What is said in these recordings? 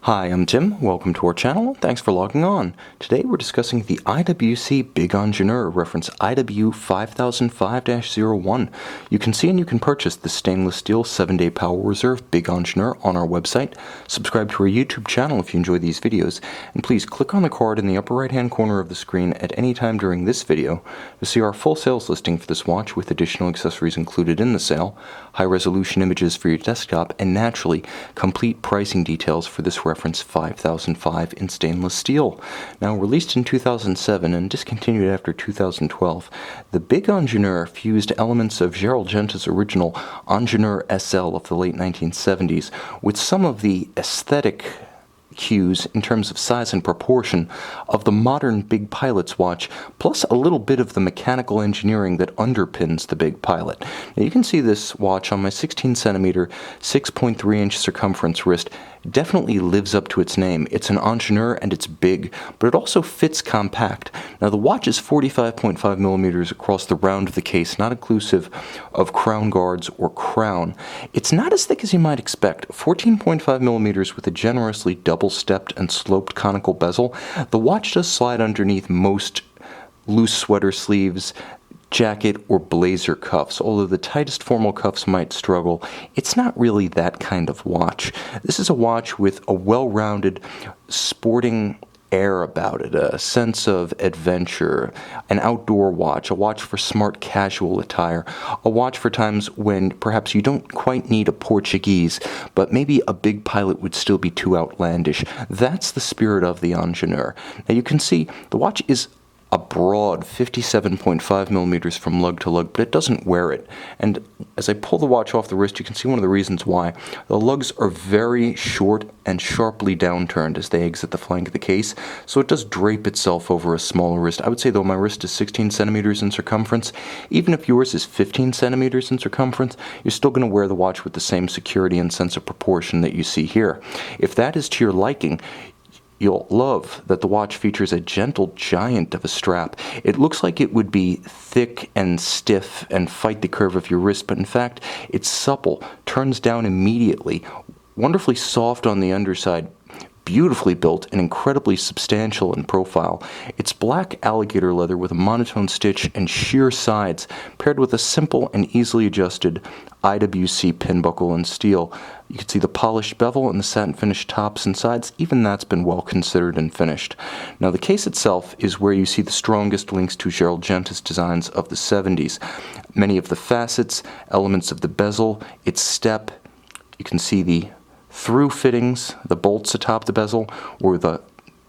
Hi, I'm Tim. Welcome to our channel. Thanks for logging on. Today we're discussing the IWC Big Ingenieur, reference IW500501. You can see and you can purchase the stainless steel 7-day power reserve Big Ingenieur on our website. Subscribe to our YouTube channel if you enjoy these videos, and please click on the card in the upper right hand corner of the screen at any time during this video to see our full sales listing for this watch with additional accessories included in the sale, high resolution images for your desktop, and naturally complete pricing details for this reference 5005 in stainless steel. Now, released in 2007 and discontinued after 2012, the Big Ingenieur fused elements of Gerald Genta's original Ingenieur SL of the late 1970s with some of the aesthetic cues in terms of size and proportion of the modern Big Pilot's watch, plus a little bit of the mechanical engineering that underpins the Big Pilot. Now, you can see this watch on my 16 centimeter, 6.3 inch circumference wrist. Definitely lives up to its name. It's an Ingenieur and it's big, but it also fits compact. Now, the watch is 45.5 millimeters across the round of the case, not inclusive of crown guards or crown. It's not as thick as you might expect. 14.5 millimeters with a generously double-stepped and sloped conical bezel. The watch does slide underneath most loose sweater sleeves, jacket, or blazer cuffs. Although the tightest formal cuffs might struggle, it's not really that kind of watch. This is a watch with a well-rounded sporting air about it, a sense of adventure, an outdoor watch, a watch for smart casual attire, a watch for times when perhaps you don't quite need a Portuguese, but maybe a Big Pilot would still be too outlandish. That's the spirit of the Ingenieur. Now, you can see the watch is a broad 57.5 millimeters from lug to lug, but it doesn't wear it. And as I pull the watch off the wrist, you can see one of the reasons why. The lugs are very short and sharply downturned as they exit the flank of the case, so it does drape itself over a smaller wrist. I would say, though, my wrist is 16 centimeters in circumference. Even if yours is 15 centimeters in circumference, you're still going to wear the watch with the same security and sense of proportion that you see here. If that is to your liking, you'll love that the watch features a gentle giant of a strap. It looks like it would be thick and stiff and fight the curve of your wrist, but in fact, it's supple, turns down immediately, wonderfully soft on the underside, beautifully built and incredibly substantial in profile. It's black alligator leather with a monotone stitch and sheer sides, paired with a simple and easily adjusted IWC pin buckle in steel. You can see the polished bevel and the satin finished tops and sides. Even that's been well considered and finished. Now, the case itself is where you see the strongest links to Gerald Genta's designs of the 70s. Many of the facets, elements of the bezel, its step, you can see the through fittings, the bolts atop the bezel, or the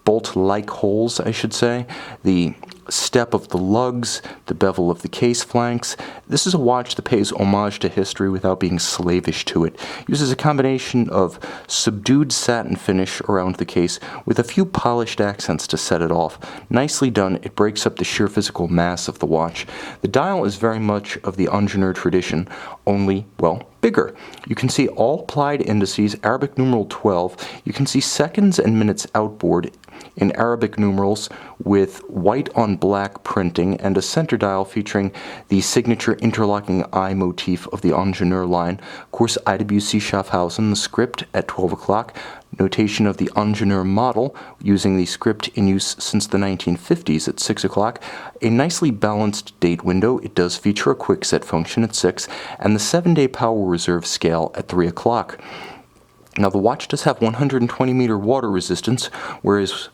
bolt-like holes, I should say, the step of the lugs, the bevel of the case flanks. This is a watch that pays homage to history without being slavish to it. It uses a combination of subdued satin finish around the case with a few polished accents to set it off. Nicely done. It breaks up the sheer physical mass of the watch. The dial is very much of the Ingenieur tradition, only, well, bigger. You can see all applied indices, Arabic numeral 12. You can see seconds and minutes outboard in Arabic numerals with white on black printing, and a center dial featuring the signature interlocking eye motif of the Ingenieur line. Of course, IWC Schaffhausen, the script at 12 o'clock. Notation of the Ingenieur model using the script in use since the 1950s at 6 o'clock. A nicely balanced date window. It does feature a quick set function at 6, and the 7-day power reserve scale at 3 o'clock. Now, the watch does have 120 meter water resistance, whereas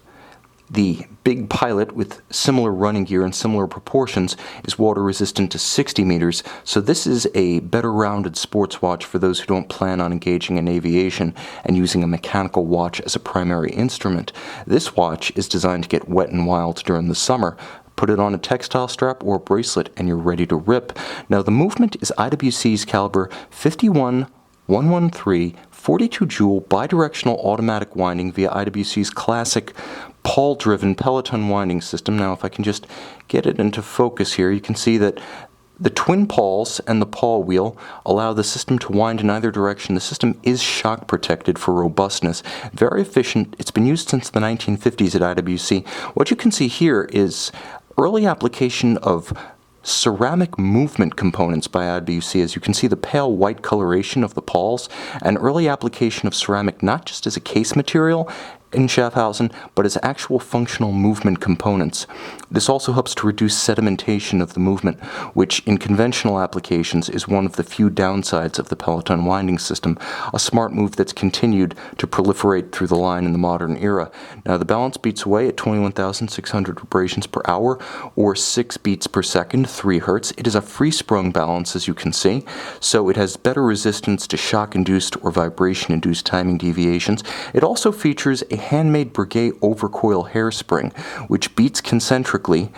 the Big Pilot, with similar running gear and similar proportions, is water resistant to 60 meters, so this is a better rounded sports watch for those who don't plan on engaging in aviation and using a mechanical watch as a primary instrument. This watch is designed to get wet and wild during the summer. Put it on a textile strap or a bracelet and you're ready to rip. Now, the movement is IWC's caliber 51-113 42 jewel bidirectional automatic winding via IWC's classic pawl-driven Peloton winding system. Now, if I can just get it into focus here, you can see that the twin pawls and the pawl wheel allow the system to wind in either direction. The system is shock protected for robustness. Very efficient. It's been used since the 1950s at IWC. What you can see here is early application of ceramic movement components by IWC. As you can see, the pale white coloration of the pawls, an early application of ceramic not just as a case material in Schaffhausen, but as actual functional movement components. This also helps to reduce sedimentation of the movement, which in conventional applications is one of the few downsides of the peloton winding system, a smart move that's continued to proliferate through the line in the modern era. Now the balance beats away at 21,600 vibrations per hour, or 6 beats per second, 3 Hertz. It is a free-sprung balance, as you can see, so it has better resistance to shock-induced or vibration-induced timing deviations. It also features a handmade Breguet overcoil hairspring, which beats concentrically,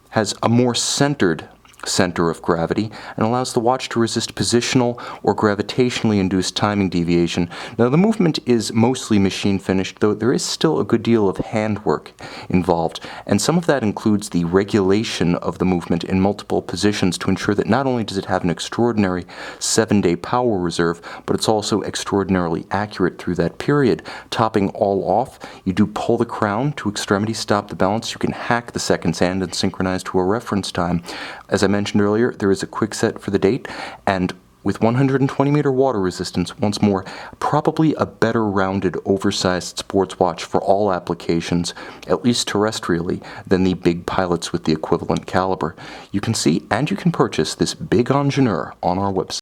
has a more centered center of gravity, and allows the watch to resist positional or gravitationally induced timing deviation. Now the movement is mostly machine finished, though there is still a good deal of handwork involved, and some of that includes the regulation of the movement in multiple positions to ensure that not only does it have an extraordinary 7-day power reserve, but it's also extraordinarily accurate through that period. Topping all off, you do pull the crown to extremity, stop the balance. You can hack the seconds hand and synchronize to a reference time. As I mentioned earlier, there is a quick set for the date, and with 120 meter water resistance, once more, probably a better rounded, oversized sports watch for all applications, at least terrestrially, than the big pilots with the equivalent caliber. You can see and you can purchase this Big Ingenieur on our website.